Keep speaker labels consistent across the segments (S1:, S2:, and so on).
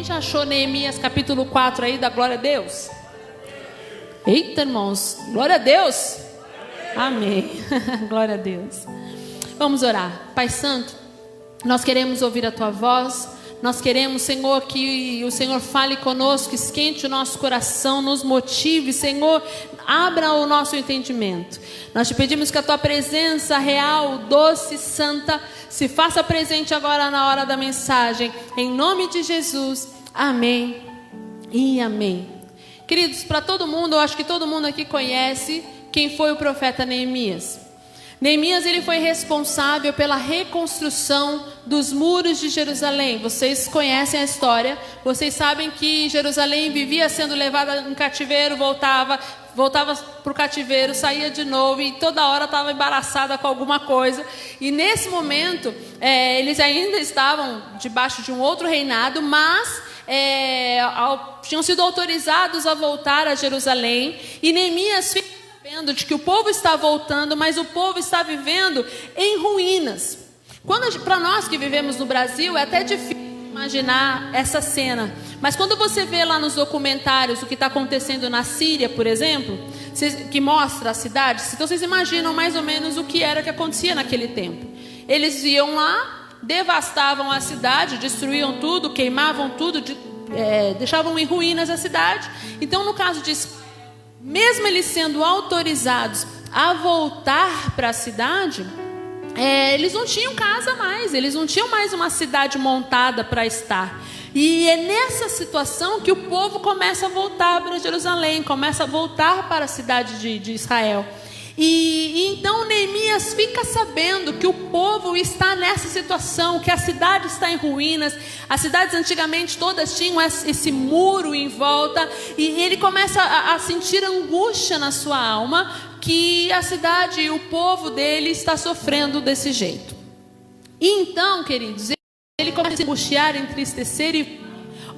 S1: já achou Neemias capítulo 4 aí, da glória a Deus? Eita, irmãos, glória a Deus. Amém. Glória a Deus. Vamos orar. Pai Santo, nós queremos ouvir a Tua voz. Nós queremos, Senhor, que o Senhor fale conosco, esquente o nosso coração, nos motive, Senhor, abra o nosso entendimento. Nós te pedimos que a Tua presença real, doce, santa, se faça presente agora na hora da mensagem. Em nome de Jesus, amém e amém. Queridos, para todo mundo, eu acho que todo mundo aqui conhece quem foi o profeta Neemias. Neemias, ele foi responsável pela reconstrução dos muros de Jerusalém. Vocês conhecem a história, vocês sabem que Jerusalém vivia sendo levada em cativeiro, voltava para o cativeiro, saía de novo e toda hora estava embaraçada com alguma coisa. E nesse momento, eles ainda estavam debaixo de um outro reinado, mas tinham sido autorizados a voltar a Jerusalém. E Neemias fica sabendo de que o povo está voltando, mas o povo está vivendo em ruínas. Para nós que vivemos no Brasil, é até difícil imaginar essa cena. Mas quando você vê lá nos documentários o que está acontecendo na Síria, por exemplo, que mostra a cidade, então vocês imaginam mais ou menos o que era que acontecia naquele tempo. Eles iam lá, devastavam a cidade, destruíam tudo, queimavam tudo, deixavam em ruínas a cidade. Então, no caso de mesmo eles sendo autorizados a voltar para a cidade, eles não tinham casa mais, eles não tinham mais uma cidade montada para estar. E é nessa situação que o povo começa a voltar para Jerusalém, começa a voltar para a cidade de Israel. E então Neemias fica sabendo que o povo está nessa situação, que a cidade está em ruínas. As cidades antigamente todas tinham esse muro em volta, e ele começa a sentir angústia na sua alma, que a cidade e o povo dele está sofrendo desse jeito. E então, queridos, ele começa a se angustiar, entristecer e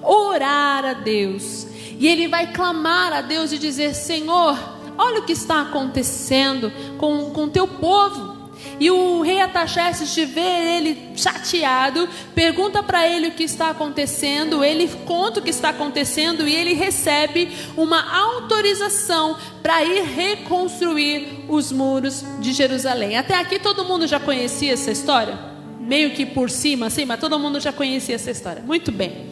S1: orar a Deus. E ele vai clamar a Deus e dizer: Senhor, olha o que está acontecendo com o teu povo. E o rei Artaxerxes, de ver ele chateado, pergunta para ele o que está acontecendo. Ele conta o que está acontecendo e ele recebe uma autorização para ir reconstruir os muros de Jerusalém. Até aqui todo mundo já conhecia essa história? Meio que por cima, assim, mas todo mundo já conhecia essa história. Muito bem.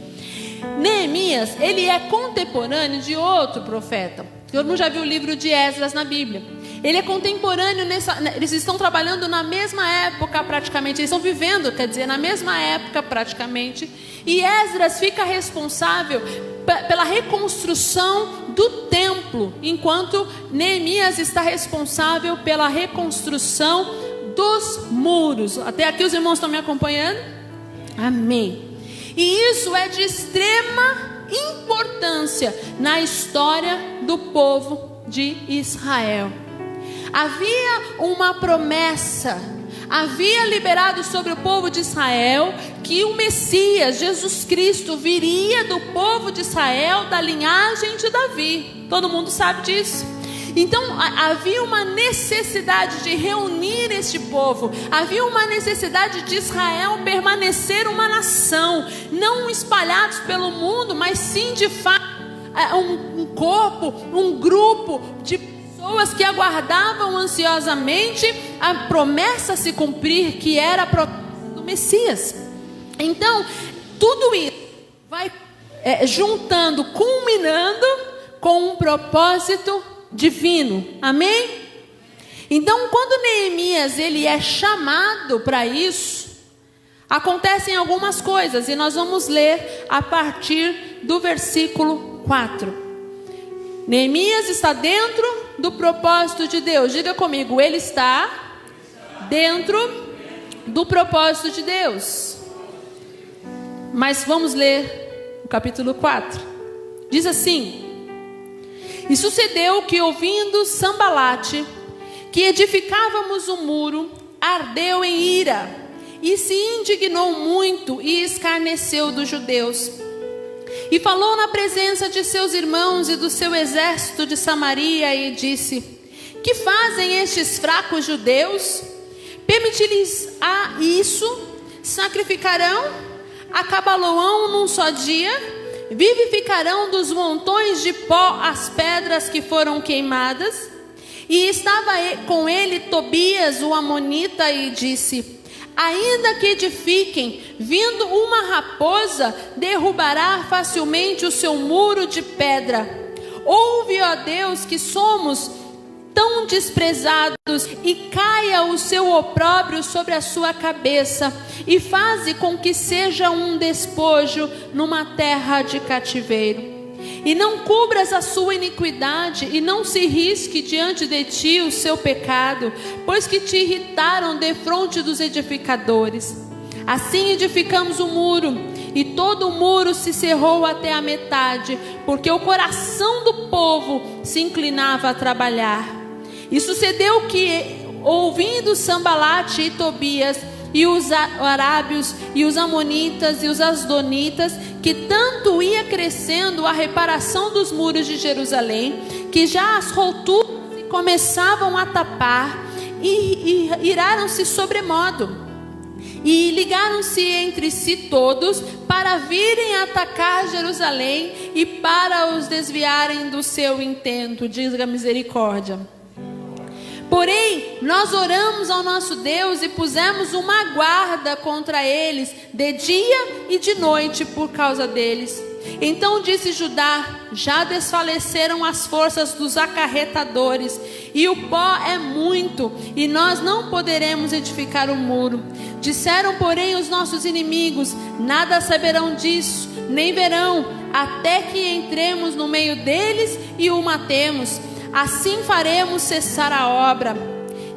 S1: Neemias, ele é contemporâneo de outro profeta. Todo mundo já viu o livro de Esdras na Bíblia. Ele é contemporâneo eles estão trabalhando na mesma época praticamente. Eles estão vivendo, quer dizer, na mesma época praticamente. E Esdras fica responsável pela reconstrução do templo, enquanto Neemias está responsável pela reconstrução dos muros. Até aqui os irmãos estão me acompanhando? Amém. E isso é de extrema importância na história do povo de Israel. Havia uma promessa, havia liberado sobre o povo de Israel que o Messias, Jesus Cristo, viria do povo de Israel, da linhagem de Davi. Todo mundo sabe disso. Então havia uma necessidade de reunir este povo, havia uma necessidade de Israel permanecer uma nação, não espalhados pelo mundo, mas sim de fato um corpo, um grupo de pessoas que aguardavam ansiosamente a promessa se cumprir, que era a promessa do Messias. Então tudo isso vai juntando, culminando com um propósito divino, amém? Então, quando Neemias ele é chamado para isso, acontecem algumas coisas, e nós vamos ler a partir do versículo 4. Neemias está dentro do propósito de Deus. Diga comigo, ele está dentro do propósito de Deus. Mas vamos ler o capítulo 4. Diz assim: E sucedeu que, ouvindo Sambalate que edificávamos o muro, ardeu em ira e se indignou muito e escarneceu dos judeus. E falou na presença de seus irmãos e do seu exército de Samaria e disse: Que fazem estes fracos judeus? Permite-lhes a isso? Sacrificarão? Acabá-lo-ão num só dia? Vivificarão dos montões de pó as pedras que foram queimadas. E estava com ele Tobias, o amonita, e disse: ainda que edifiquem, vindo uma raposa, derrubará facilmente o seu muro de pedra. Ouve, ó Deus, que somos tão desprezados, e caia o seu opróbrio sobre a sua cabeça, e faze com que seja um despojo numa terra de cativeiro. E não cubras a sua iniquidade, e não se risque diante de ti o seu pecado, pois que te irritaram defronte dos edificadores. Assim edificamos o muro, e todo o muro se cerrou até a metade, porque o coração do povo se inclinava a trabalhar. E sucedeu que, ouvindo Sambalate e Tobias, e os arábios, e os amonitas, e os asdonitas, que tanto ia crescendo a reparação dos muros de Jerusalém, que já as rupturas começavam a tapar, e iraram-se sobremodo, e ligaram-se entre si todos, para virem atacar Jerusalém, e para os desviarem do seu intento. Diga misericórdia. Porém, nós oramos ao nosso Deus e pusemos uma guarda contra eles, de dia e de noite, por causa deles. Então disse Judá: já desfaleceram as forças dos acarretadores, e o pó é muito, e nós não poderemos edificar o muro. Disseram, porém, os nossos inimigos: nada saberão disso, nem verão, até que entremos no meio deles e o matemos. Assim faremos cessar a obra.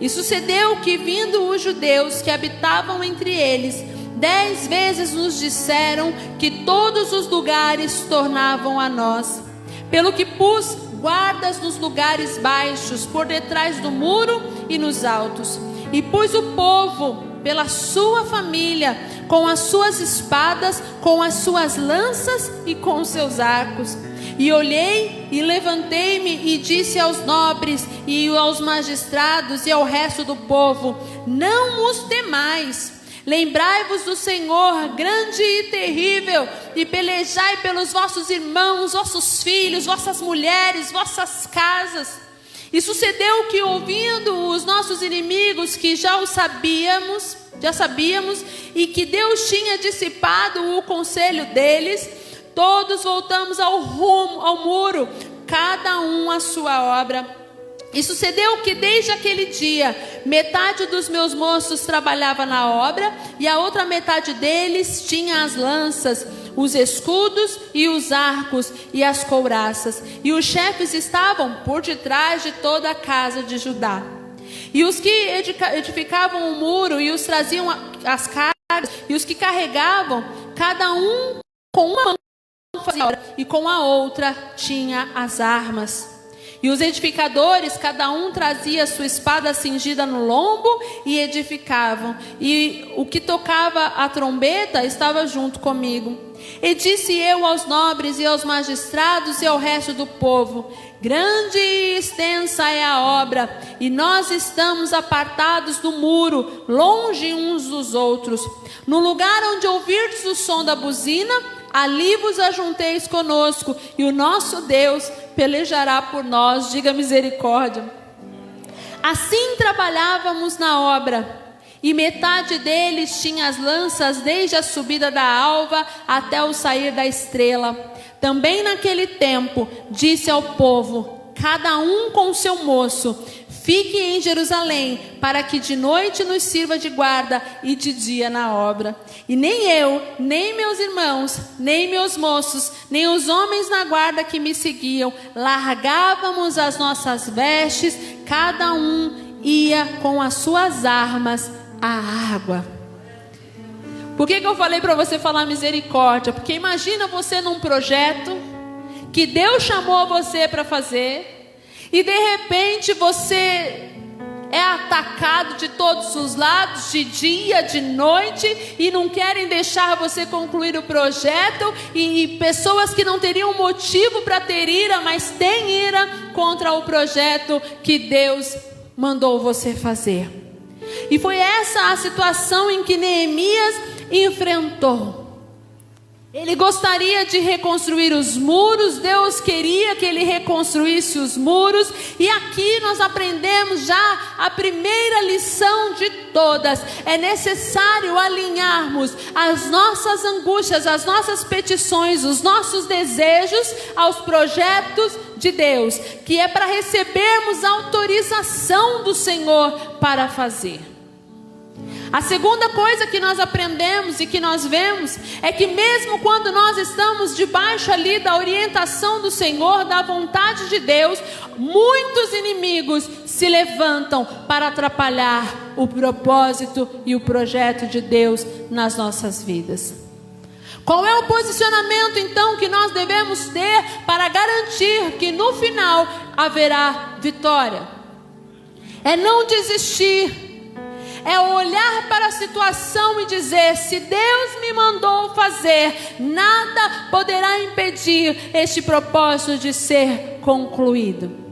S1: E sucedeu que, vindo os judeus que habitavam entre eles, 10 vezes nos disseram que todos os lugares tornavam a nós. Pelo que pus guardas nos lugares baixos, por detrás do muro e nos altos. E pus o povo pela sua família, com as suas espadas, com as suas lanças e com os seus arcos. E olhei e levantei-me e disse aos nobres e aos magistrados e ao resto do povo: não os temais, lembrai-vos do Senhor grande e terrível, e pelejai pelos vossos irmãos, vossos filhos, vossas mulheres, vossas casas. E sucedeu que, ouvindo os nossos inimigos, que já sabíamos, e que Deus tinha dissipado o conselho deles, todos voltamos ao muro, cada um à sua obra. E sucedeu que desde aquele dia, metade dos meus moços trabalhava na obra, e a outra metade deles tinha as lanças, os escudos e os arcos e as couraças. E os chefes estavam por detrás de toda a casa de Judá. E os que edificavam o muro e os traziam as cargas, e os que carregavam, cada um com uma mão fazia, e com a outra tinha as armas. E os edificadores, cada um trazia sua espada cingida no lombo e edificavam. E o que tocava a trombeta estava junto comigo. E disse eu aos nobres e aos magistrados e ao resto do povo: grande e extensa é a obra, e nós estamos apartados do muro, longe uns dos outros. No lugar onde ouvirdes o som da buzina, ali vos ajunteis conosco, e o nosso Deus pelejará por nós. Diga misericórdia. Assim trabalhávamos na obra, e metade deles tinha as lanças desde a subida da alva até o sair da estrela. Também naquele tempo disse ao povo, cada um com seu moço: fique em Jerusalém, para que de noite nos sirva de guarda e de dia na obra. E nem eu, nem meus irmãos, nem meus moços, nem os homens na guarda que me seguiam, largávamos as nossas vestes, cada um ia com as suas armas à água. Por que eu falei para você falar misericórdia? Porque imagina você num projeto que Deus chamou você para fazer, e de repente você é atacado de todos os lados, de dia, de noite, e não querem deixar você concluir o projeto, e pessoas que não teriam motivo para ter ira, mas têm ira contra o projeto que Deus mandou você fazer. E foi essa a situação em que Neemias enfrentou. Ele gostaria de reconstruir os muros, Deus queria que ele reconstruísse os muros. E aqui nós aprendemos já a primeira lição de todas. É necessário alinharmos as nossas angústias, as nossas petições, os nossos desejos aos projetos de Deus, que é para recebermos a autorização do Senhor para fazer. A segunda coisa que nós aprendemos e que nós vemos é que mesmo quando nós estamos debaixo ali da orientação do Senhor, da vontade de Deus, muitos inimigos se levantam para atrapalhar o propósito e o projeto de Deus nas nossas vidas. Qual é o posicionamento então que nós devemos ter para garantir que no final haverá vitória? É não desistir. É olhar para a situação e dizer: se Deus me mandou fazer, nada poderá impedir este propósito de ser concluído.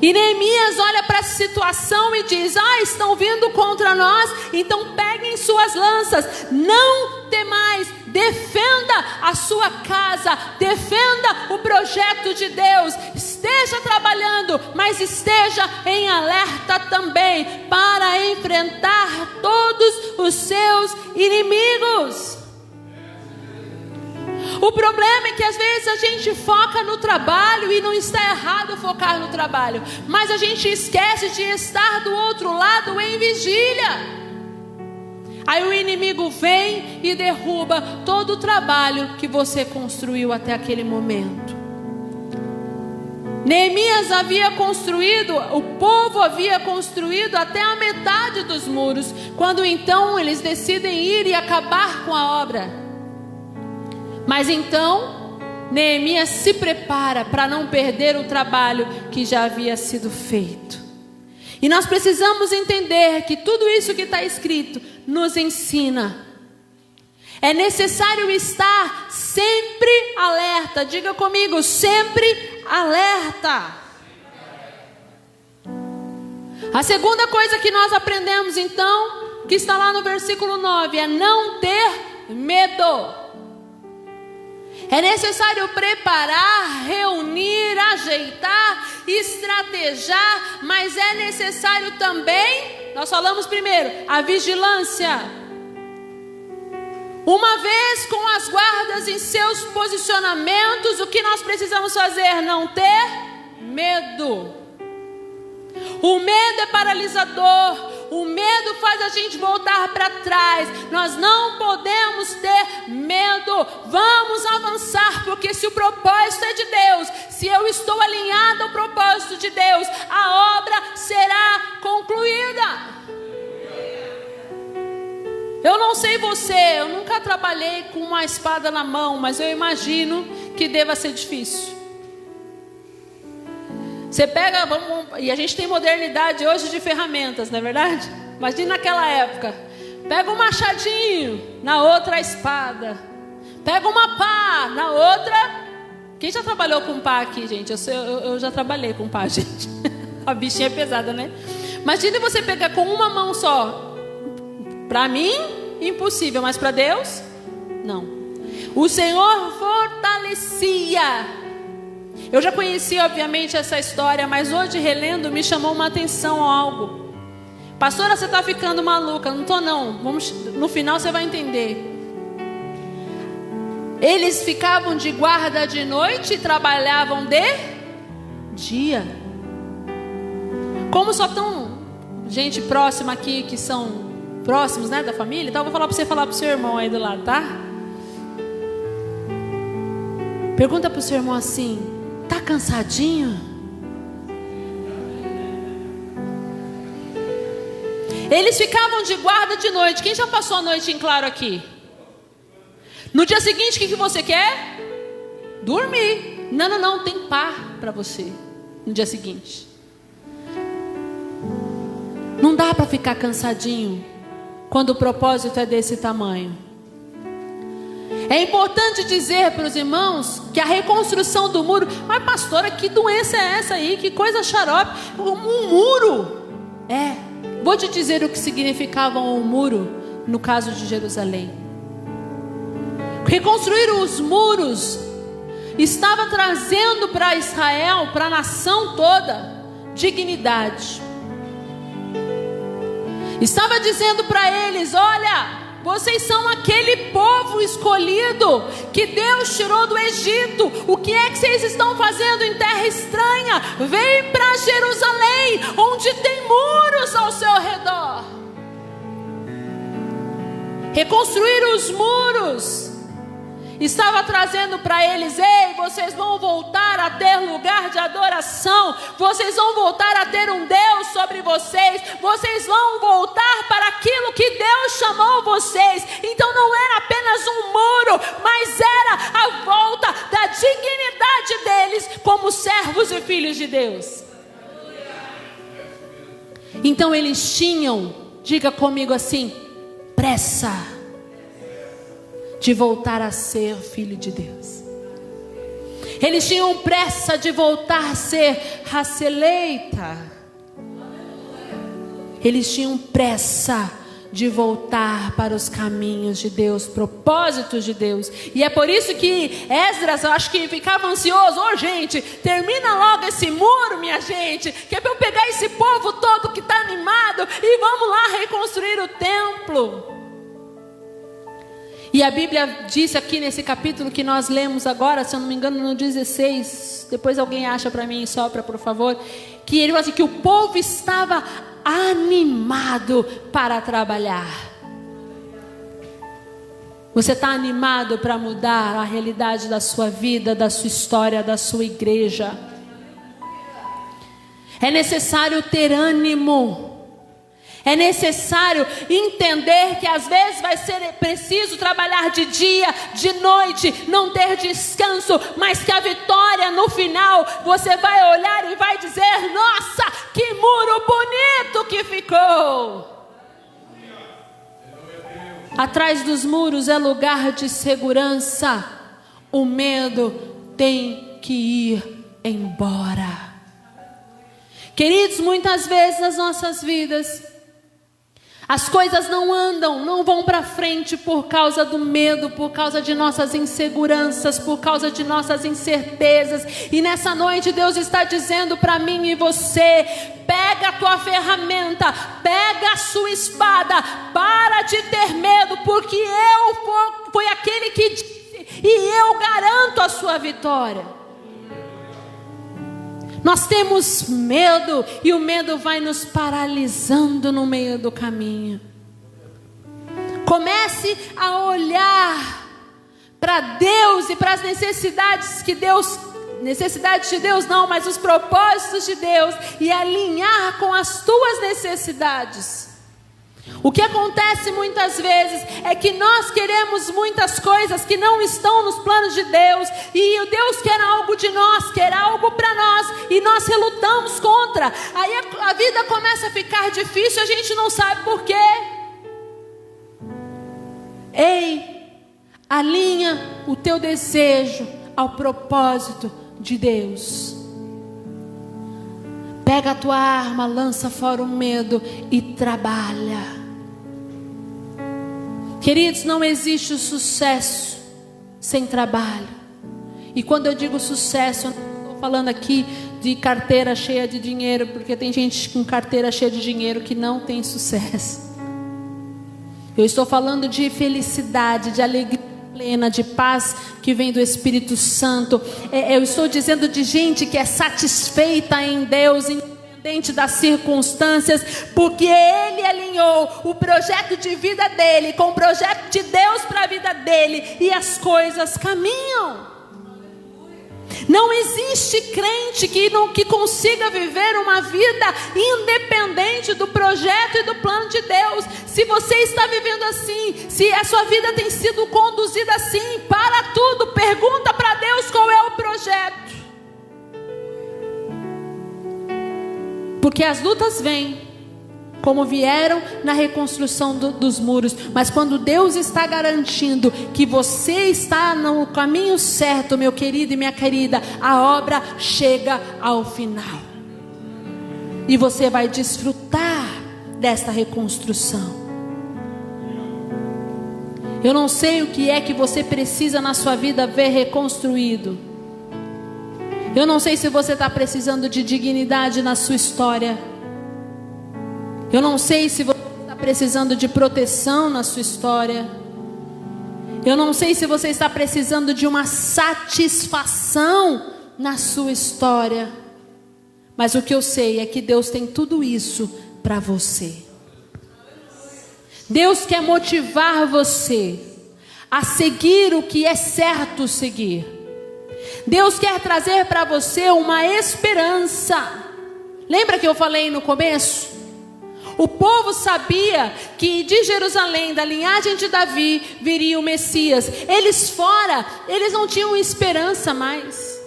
S1: E Neemias olha para a situação e diz: estão vindo contra nós, então peguem suas lanças, não temais, defenda a sua casa, defenda o projeto de Deus, esteja trabalhando, mas esteja em alerta também, para enfrentar todos os seus inimigos. O problema é que às vezes a gente foca no trabalho, e não está errado focar no trabalho, mas a gente esquece de estar do outro lado em vigília. Aí o inimigo vem e derruba todo o trabalho que você construiu até aquele momento. Neemias havia construído, o povo havia construído até a metade dos muros, quando então eles decidem ir e acabar com a obra. Mas então Neemias se prepara para não perder o trabalho que já havia sido feito. E nós precisamos entender que tudo isso que está escrito nos ensina. É necessário estar sempre alerta. Diga comigo, sempre alerta. A segunda coisa que nós aprendemos então, que está lá no versículo 9, é não ter medo. É necessário preparar, reunir, ajeitar, estrategiar, mas é necessário também, nós falamos primeiro, a vigilância. Uma vez com as guardas em seus posicionamentos, o que nós precisamos fazer? Não ter medo. O medo é paralisador. O medo faz a gente voltar para trás. Nós não podemos ter medo. Vamos avançar, porque se o propósito é de Deus, se eu estou alinhado ao propósito de Deus, a obra será concluída. Eu não sei você, eu nunca trabalhei com uma espada na mão, mas eu imagino que deva ser difícil. Você pega, e a gente tem modernidade hoje de ferramentas, não é verdade? Imagina naquela época. Pega um machadinho, na outra a espada. Pega uma pá, na outra... Quem já trabalhou com pá aqui, gente? Eu já trabalhei com pá, gente. A bichinha é pesada, né? Imagina você pegar com uma mão só. Para mim, impossível, mas para Deus, não. O Senhor fortalecia. Eu já conhecia, obviamente, essa história, mas hoje, relendo, me chamou uma atenção algo. Pastora, você está ficando maluca. Não estou, não. No final você vai entender. Eles ficavam de guarda de noite e trabalhavam de dia. Como só tão gente próxima aqui, que são próximos, né, da família, então eu vou falar para você falar para o seu irmão aí do lado, tá? Pergunta para o seu irmão assim: tá cansadinho? Eles ficavam de guarda de noite. Quem já passou a noite em claro aqui? No dia seguinte, o que você quer? Dormir. Não, tem par para você no dia seguinte. Não dá para ficar cansadinho quando o propósito é desse tamanho. É importante dizer para os irmãos que a reconstrução do muro... Mas pastora, que doença é essa aí? Que coisa xarope. Um muro. Vou te dizer o que significava um muro no caso de Jerusalém. Reconstruir os muros estava trazendo para Israel, para a nação toda, dignidade. Estava dizendo para eles: olha, vocês são aquele povo escolhido que Deus tirou do Egito. O que é que vocês estão fazendo em terra estranha? Vem para Jerusalém, onde tem muros ao seu redor. Reconstruir os muros estava trazendo para eles: ei, vocês vão voltar a ter lugar de adoração, vocês vão voltar a ter um Deus sobre vocês, vocês vão voltar para aquilo que Deus chamou vocês. Então não era apenas um muro, mas era a volta da dignidade deles como servos e filhos de Deus. Então eles tinham, diga comigo assim, pressa de voltar a ser filho de Deus. Eles tinham pressa de voltar a ser raça eleita. Eles tinham pressa de voltar para os caminhos de Deus, propósitos de Deus. E é por isso que Esdras, eu acho que ficava ansioso: ô gente, termina logo esse muro, minha gente, que é para eu pegar esse povo todo que está animado e vamos lá reconstruir o templo. E a Bíblia disse aqui nesse capítulo que nós lemos agora, se eu não me engano no 16, depois alguém acha para mim e sopra por favor, que ele fala assim, que o povo estava animado para trabalhar. Você está animado para mudar a realidade da sua vida, da sua história, da sua igreja? É necessário ter ânimo. É necessário entender que às vezes vai ser preciso trabalhar de dia, de noite, não ter descanso, mas que a vitória no final, você vai olhar e vai dizer: nossa, que muro bonito que ficou. Atrás dos muros é lugar de segurança. O medo tem que ir embora. Queridos, muitas vezes nas nossas vidas as coisas não andam, não vão para frente por causa do medo, por causa de nossas inseguranças, por causa de nossas incertezas. E nessa noite Deus está dizendo para mim e você: pega a tua ferramenta, pega a sua espada, para de ter medo, porque eu fui aquele que disse, e eu garanto a sua vitória. Nós temos medo e o medo vai nos paralisando no meio do caminho. Comece a olhar para Deus e para as necessidades de Deus não, mas os propósitos de Deus, e alinhar com as tuas necessidades. O que acontece muitas vezes é que nós queremos muitas coisas que não estão nos planos de Deus, e o Deus quer algo de nós, quer algo para nós, e nós relutamos contra. Aí a vida começa a ficar difícil, a gente não sabe por quê. Ei, alinha o teu desejo ao propósito de Deus. Pega a tua arma, lança fora o medo e trabalha. Queridos, não existe o sucesso sem trabalho. E quando eu digo sucesso, eu não estou falando aqui de carteira cheia de dinheiro, porque tem gente com carteira cheia de dinheiro que não tem sucesso. Eu estou falando de felicidade, de alegria plena, de paz que vem do Espírito Santo. Eu estou dizendo de gente que é satisfeita em Deus, independente das circunstâncias, porque Ele alinhou o projeto de vida dele com o projeto de Deus para a vida dele, e as coisas caminham. Não existe crente que consiga viver uma vida independente do projeto e do plano de Deus. Se você está vivendo assim, se a sua vida tem sido conduzida assim, para tudo, pergunta para Deus qual é o projeto. Porque as lutas vêm, como vieram na reconstrução dos muros. Mas quando Deus está garantindo que você está no caminho certo, meu querido e minha querida, a obra chega ao final. E você vai desfrutar desta reconstrução. Eu não sei o que é que você precisa na sua vida ver reconstruído. Eu não sei se você está precisando de dignidade na sua história. Eu não sei se você está precisando de proteção na sua história. Eu não sei se você está precisando de uma satisfação na sua história. Mas o que eu sei é que Deus tem tudo isso para você. Deus quer motivar você a seguir o que é certo seguir. Deus quer trazer para você uma esperança. Lembra que eu falei no começo? O povo sabia que de Jerusalém, da linhagem de Davi, viria o Messias. Eles fora, eles não tinham esperança mais.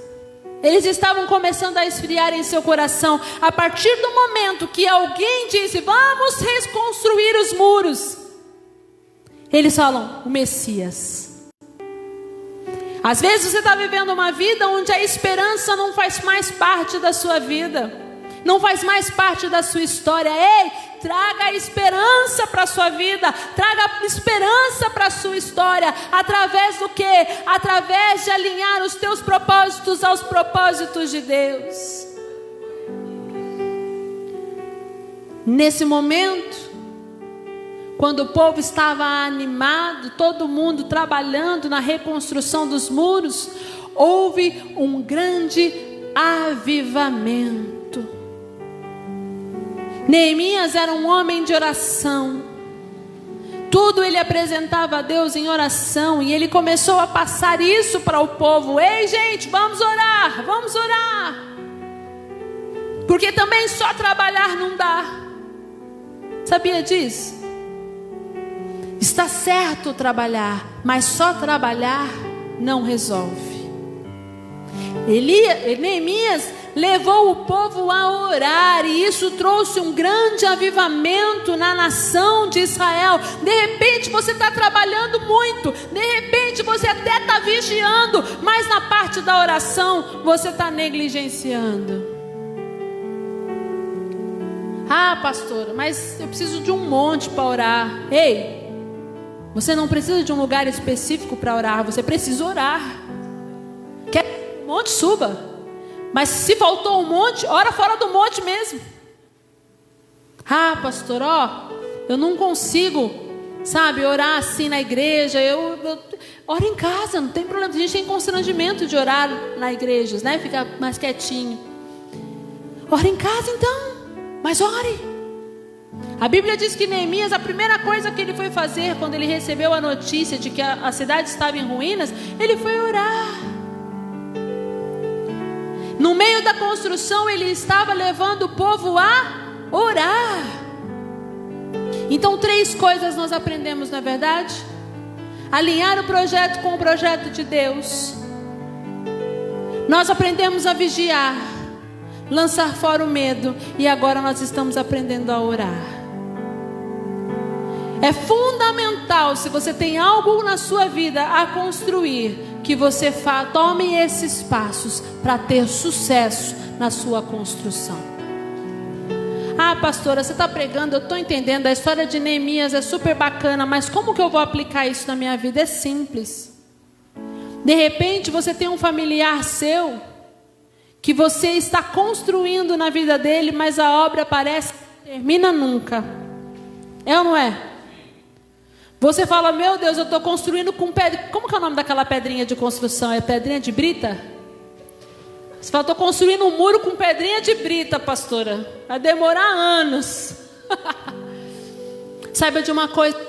S1: Eles estavam começando a esfriar em seu coração. A partir do momento que alguém disse, vamos reconstruir os muros, eles falam, o Messias. Às vezes você está vivendo uma vida onde a esperança não faz mais parte da sua vida, não faz mais parte da sua história. Ei, traga esperança para a sua vida, traga esperança para a sua história. Através do quê? Através de alinhar os teus propósitos aos propósitos de Deus. Nesse momento, quando o povo estava animado, todo mundo trabalhando na reconstrução dos muros, houve um grande avivamento. Neemias era um homem de oração. Tudo ele apresentava a Deus em oração. E ele começou a passar isso para o povo. Ei, gente, vamos orar, vamos orar. Porque também só trabalhar não dá. Sabia disso? Está certo trabalhar, mas só trabalhar não resolve. Neemias levou o povo a orar, e isso trouxe um grande avivamento na nação de Israel. De repente você está trabalhando muito, de repente você até está vigiando, mas na parte da oração você está negligenciando. Ah, pastora, mas eu preciso de um monte para orar. Ei, você não precisa de um lugar específico para orar, você precisa orar. Quer um monte, suba. Mas se faltou um monte, ora fora do monte mesmo. Ah, pastor, eu não consigo, sabe, orar assim na igreja. Eu oro em casa, não tem problema. A gente tem constrangimento de orar na igreja, né? Ficar mais quietinho. Ora em casa então, mas ore. A Bíblia diz que Neemias, a primeira coisa que ele foi fazer quando ele recebeu a notícia de que a cidade estava em ruínas, ele foi orar. No meio da construção, ele estava levando o povo a orar. Então, 3 coisas nós aprendemos, na verdade: alinhar o projeto com o projeto de Deus. Nós aprendemos a vigiar, lançar fora o medo, e agora nós estamos aprendendo a orar. É fundamental, se você tem algo na sua vida a construir, que você tome esses passos para ter sucesso na sua construção. Ah, pastora, você está pregando, eu estou entendendo, a história de Neemias é super bacana, mas como que eu vou aplicar isso na minha vida? É simples. De repente você tem um familiar seu que você está construindo na vida dele, mas a obra parece que não termina nunca. É ou não é? Você fala, meu Deus, eu estou construindo com pedra. Como que é o nome daquela pedrinha de construção? É pedrinha de brita? Você fala, estou construindo um muro com pedrinha de brita, pastora. Vai demorar anos. Saiba de uma coisa: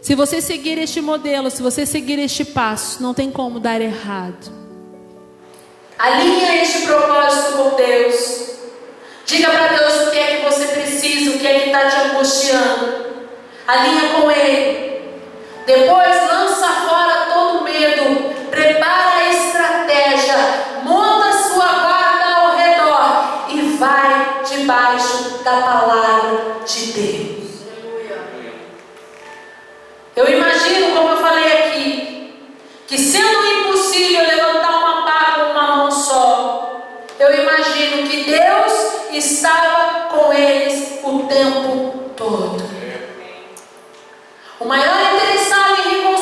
S1: se você seguir este modelo, se você seguir este passo, não tem como dar errado. Alinha este propósito com Deus. Diga para Deus o que é que você precisa, o que é que está te angustiando. Alinha com Ele. Depois lança fora todo medo. Prepara a estratégia. Monta sua guarda ao redor e vai debaixo da palavra de Deus. Eu imagino, como eu falei aqui, que sendo impossível levantar uma pá com uma mão só, eu imagino que Deus estava com o tempo todo. O maior interessado em reconstruir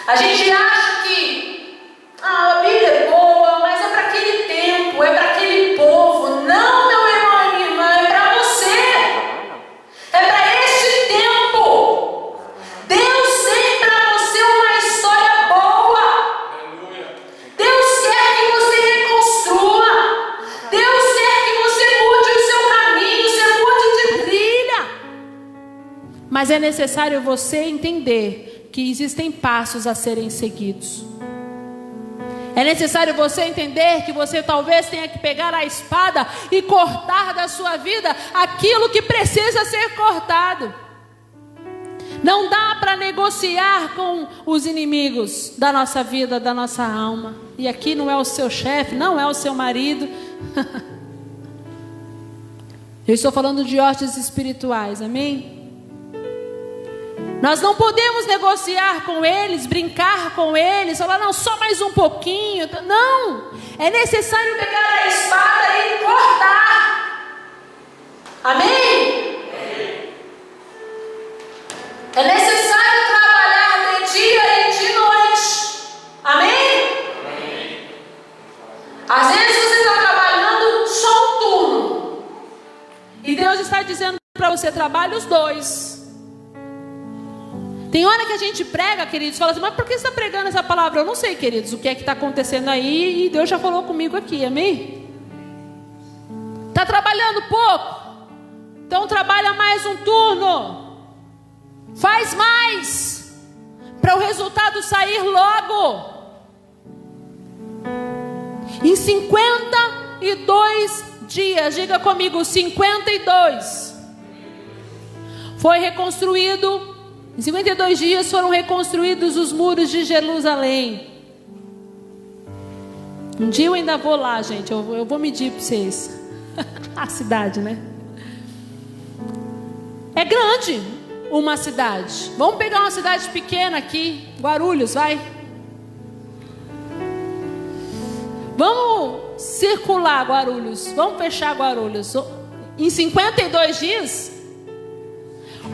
S1: A gente acha que a Bíblia é boa, mas é para aquele tempo, é para aquele povo. Não, meu irmão e minha irmã, é para você. É para este tempo. Deus tem para você uma história boa. Deus quer que você reconstrua. Deus quer que você mude o seu caminho, você mude de trilha. Mas é necessário você entender que existem passos a serem seguidos. É necessário você entender que você talvez tenha que pegar a espada e cortar da sua vida aquilo que precisa ser cortado. Não dá para negociar com os inimigos da nossa vida, da nossa alma. E aqui não é o seu chefe, não é o seu marido. Eu estou falando de hostes espirituais, amém? Nós não podemos negociar com eles, brincar com eles, falar, não, só mais um pouquinho. Não, é necessário pegar a espada e cortar. Amém? É necessário trabalhar de dia e de noite. Amém? Às vezes você está trabalhando só um turno. E Deus está dizendo para você, trabalhe os dois. Tem hora que a gente prega, queridos, fala assim, mas por que você está pregando essa palavra? Eu não sei, queridos, o que é que está acontecendo aí, e Deus já falou comigo aqui, amém? Está trabalhando pouco? Então trabalha mais um turno. Faz mais, para o resultado sair logo. Em 52 dias, diga comigo, 52. Foi reconstruído. Em 52 dias foram reconstruídos os muros de Jerusalém. Um dia eu ainda vou lá, gente. Eu vou medir para vocês. A cidade, né? É grande uma cidade. Vamos pegar uma cidade pequena aqui. Guarulhos, vai. Vamos circular Guarulhos. Vamos fechar Guarulhos. Em 52 dias.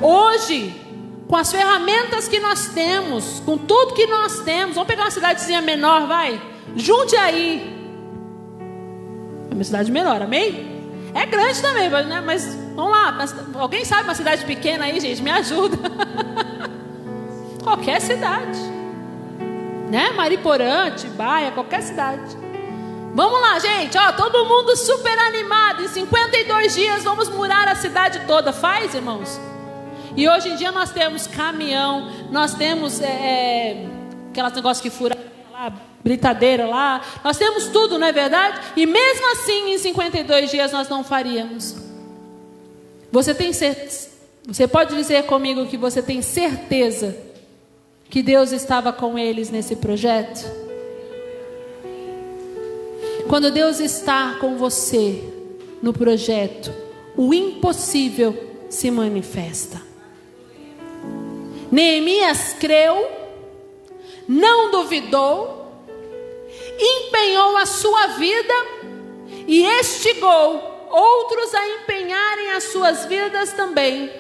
S1: Hoje, com as ferramentas que nós temos, com tudo que nós temos, vamos pegar uma cidadezinha menor, vai. Jundiaí. É uma cidade menor, amém? É grande também, né? Mas vamos lá. Alguém sabe uma cidade pequena aí, gente? Me ajuda. Qualquer cidade, né? Mariporã, Atibaia, qualquer cidade. Vamos lá, gente. Ó, todo mundo super animado. Em 52 dias vamos murar a cidade toda. Faz, irmãos? E hoje em dia nós temos caminhão, nós temos aquelas negócios que furam lá, britadeira lá, nós temos tudo, não é verdade? E mesmo assim, em 52 dias nós não faríamos. Você pode dizer comigo que você tem certeza que Deus estava com eles nesse projeto? Quando Deus está com você no projeto, o impossível se manifesta. Neemias creu, não duvidou, empenhou a sua vida e instigou outros a empenharem as suas vidas também.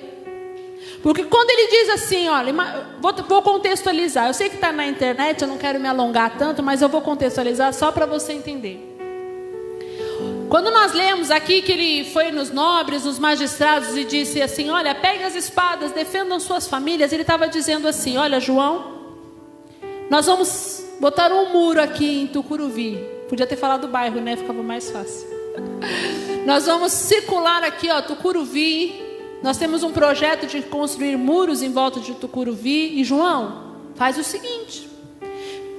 S1: Porque quando ele diz assim, olha, vou contextualizar, eu sei que está na internet, eu não quero me alongar tanto, mas eu vou contextualizar só para você entender. Quando nós lemos aqui que ele foi nos nobres, nos magistrados e disse assim, olha, peguem as espadas, defendam suas famílias. Ele estava dizendo assim, olha, João, nós vamos botar um muro aqui em Tucuruvi. Podia ter falado do bairro, né? Ficava mais fácil. Nós vamos circular aqui, ó, Tucuruvi. Nós temos um projeto de construir muros em volta de Tucuruvi. E João, faz o seguinte,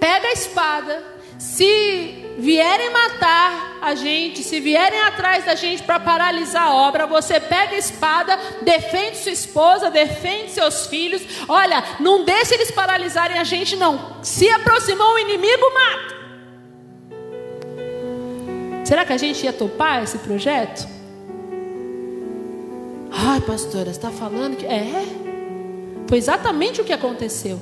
S1: pega a espada. Se vierem matar a gente, se vierem atrás da gente para paralisar a obra, você pega a espada, defende sua esposa, defende seus filhos. Olha, não deixe eles paralisarem a gente não. Se aproximou o inimigo, mata. Será que a gente ia topar esse projeto? Ai, pastora, você está falando que... Foi exatamente o que aconteceu.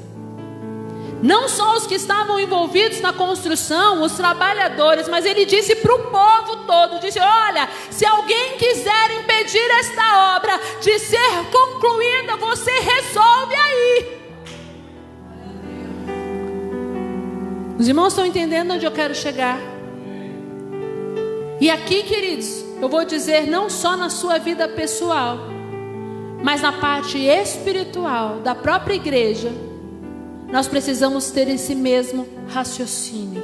S1: Não só os que estavam envolvidos na construção, os trabalhadores, mas ele disse para o povo todo, disse, olha, se alguém quiser impedir esta obra de ser concluída, você resolve aí. Os irmãos estão entendendo onde eu quero chegar? E aqui, queridos, eu vou dizer não só na sua vida pessoal, mas na parte espiritual da própria igreja, nós precisamos ter esse mesmo raciocínio.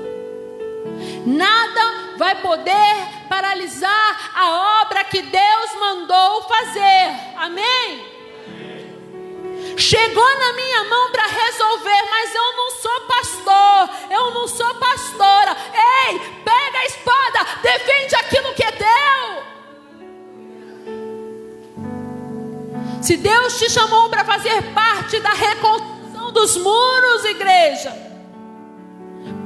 S1: Nada vai poder paralisar a obra que Deus mandou fazer. Amém? Chegou na minha mão para resolver, mas eu não sou pastor, eu não sou pastora. Ei, pega a espada, defende aquilo que é teu. Se Deus te chamou para fazer parte da reconstrução dos muros, igreja,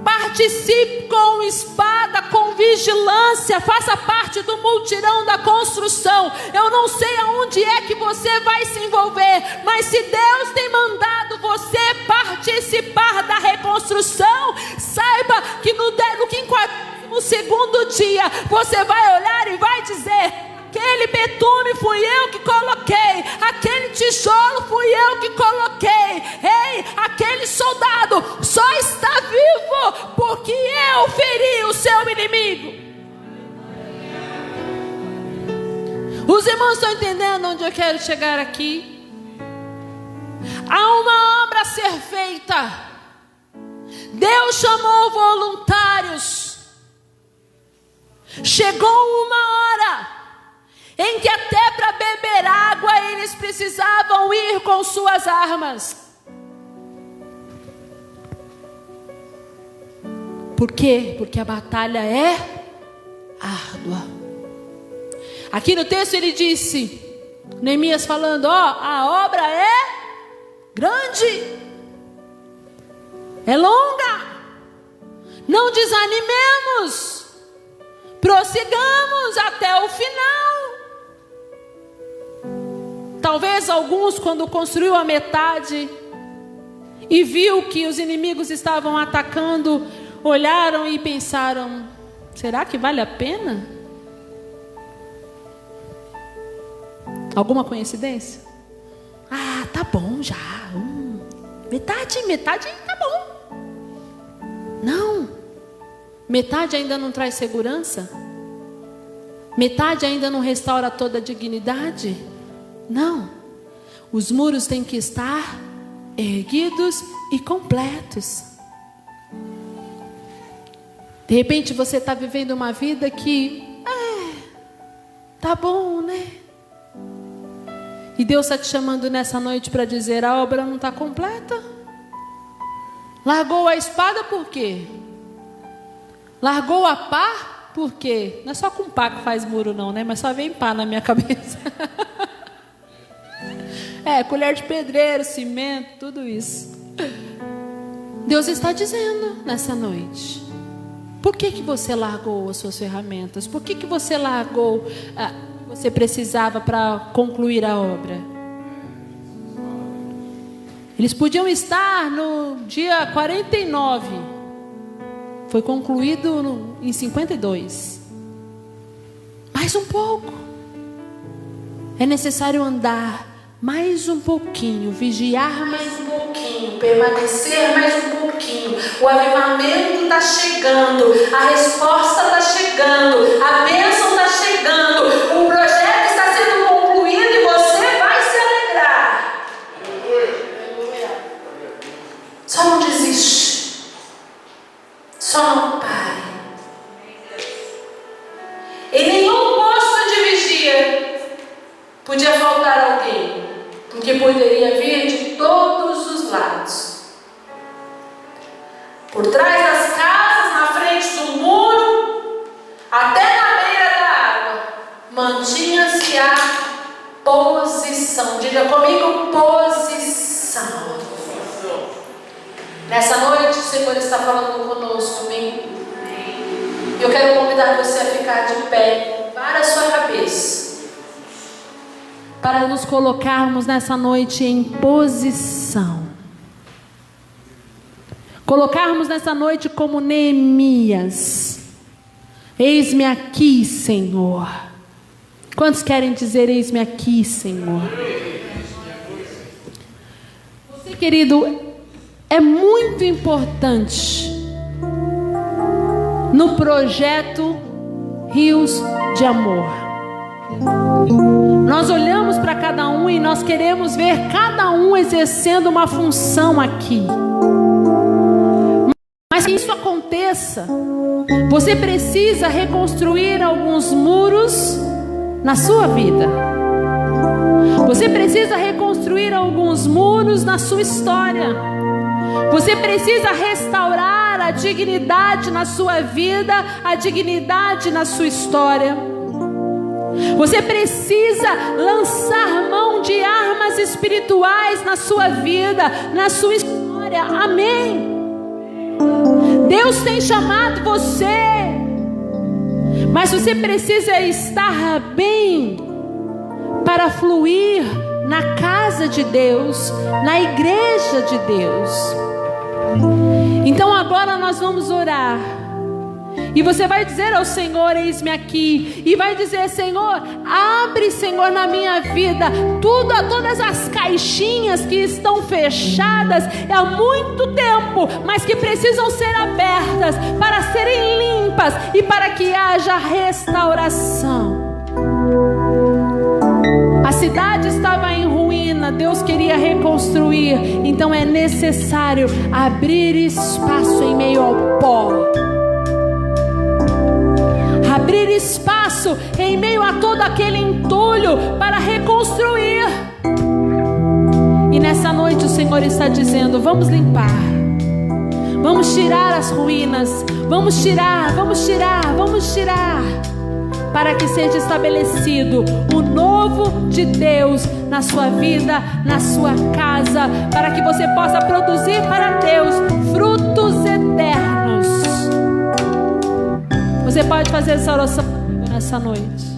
S1: participe com espada, com vigilância, faça parte do multirão da construção. Eu não sei aonde é que você vai se envolver, mas se Deus tem mandado você participar da reconstrução, saiba que no 52º dia, você vai olhar e vai dizer: aquele betume fui eu que coloquei, aquele tijolo fui eu que coloquei. Ei, aquele soldado só está vivo porque eu feri o seu inimigo. Os irmãos estão entendendo onde eu quero chegar aqui? Há uma obra a ser feita. Deus chamou voluntários. Chegou uma hora em que até para beber água eles precisavam ir com suas armas. Por quê? Porque a batalha é árdua. Aqui no texto ele disse, Neemias falando, a obra é grande, é longa, não desanimemos, prossigamos até o final. Talvez alguns, quando construiu a metade e viu que os inimigos estavam atacando, olharam e pensaram, será que vale a pena? Alguma coincidência? Ah, tá bom já. Metade tá bom. Não. Metade ainda não traz segurança? Metade ainda não restaura toda a dignidade? Não. Os muros têm que estar erguidos e completos. De repente você está vivendo uma vida que tá bom, né? E Deus está te chamando nessa noite para dizer, a obra não está completa. Largou a espada por quê? Largou a pá por quê? Não é só com pá que faz muro não, né? Mas só vem pá na minha cabeça. Colher de pedreiro, cimento, tudo isso. Deus está dizendo nessa noite, por que você largou as suas ferramentas? Por que você largou você precisava para concluir a obra? Eles podiam estar no dia 49. Foi concluído em 52. Mais um pouco. É necessário andar mais um pouquinho, vigiar mais um pouquinho, permanecer mais um pouquinho. O avivamento está chegando, a resposta está chegando, a bênção está chegando, o projeto está sendo concluído e você vai se alegrar. Só não desiste, só não pare. Em nenhum posto de vigia podia faltar alguém, porque poderia vir de todos os lados. Por trás das casas, na frente do muro, até na beira da água, mantinha-se a posição. Diga comigo, posição. Nessa noite o Senhor está falando conosco, amém? Eu quero convidar você a ficar de pé, para a sua cabeça, para nos colocarmos nessa noite em posição. Colocarmos nessa noite como Neemias. Eis-me aqui, Senhor. Quantos querem dizer eis-me aqui, Senhor? Você, querido, é muito importante no projeto Rios de Amor. Nós olhamos para cada um e nós queremos ver cada um exercendo uma função aqui. Mas que isso aconteça, você precisa reconstruir alguns muros na sua vida. Você precisa reconstruir alguns muros na sua história. Você precisa restaurar a dignidade na sua vida, a dignidade na sua história. Você precisa lançar mão de armas espirituais na sua vida, na sua história. Amém. Deus tem chamado você, mas você precisa estar bem para fluir na casa de Deus, na igreja de Deus. Então agora nós vamos orar. E você vai dizer ao Senhor: eis-me aqui. E vai dizer: Senhor, abre, Senhor, na minha vida todas as caixinhas que estão fechadas há muito tempo, mas que precisam ser abertas para serem limpas e para que haja restauração. A cidade estava em ruína, Deus queria reconstruir. Então é necessário abrir espaço em meio ao pó, abrir espaço em meio a todo aquele entulho para reconstruir. E nessa noite o Senhor está dizendo: vamos limpar, vamos tirar as ruínas, vamos tirar, para que seja estabelecido o novo de Deus na sua vida, na sua casa, para que você possa produzir para Deus frutos eternos. Você pode fazer essa oração nessa noite.